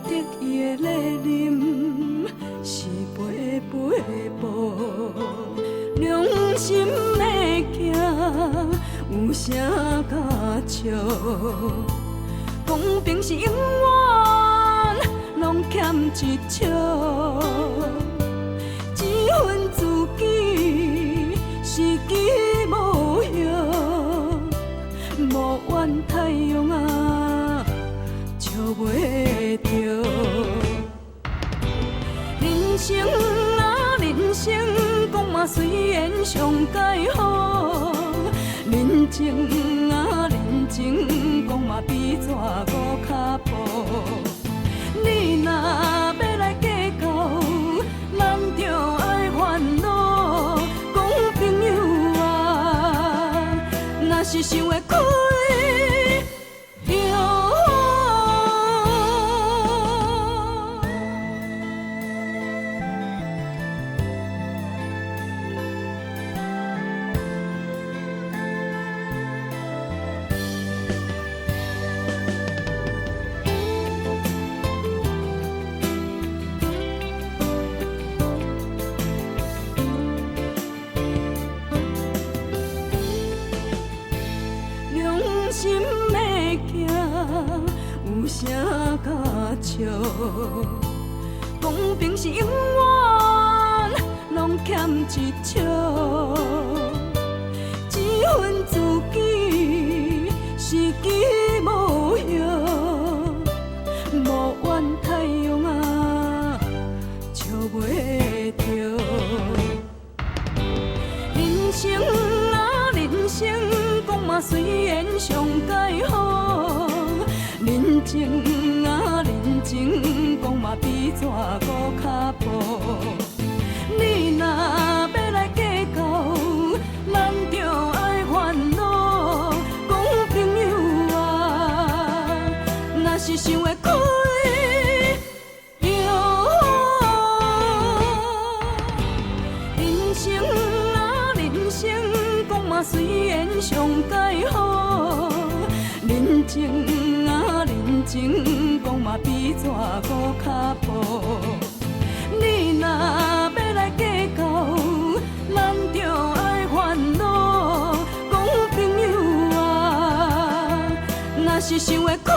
得意的礼念，是陪陪步，良心的行，有啥假笑？公平是永远拢欠一笑，一份自己是己无用，无怨太阳啊，笑袂着。人生啊，人生讲嘛虽然上介好，人情啊，人情讲嘛比纸五脚步。你若要来计较，咱就爱烦恼。讲朋友啊，若是想会开就好。心的行，有啥假笑？公平是永远拢欠一笑，一份自己是己无用，无怨太阳啊，笑袂着。人生啊，人生讲嘛虽然上介好，人情啊，人情讲嘛比纸五脚步。你若要来计较，咱就爱烦恼。讲朋友啊，若是想会开就好。人生啊，人生讲嘛虽然上介好，人情啊，人情讲嘛比纸五脚步。你若要来计较，咱就爱烦恼。讲朋友啊，若是想会开。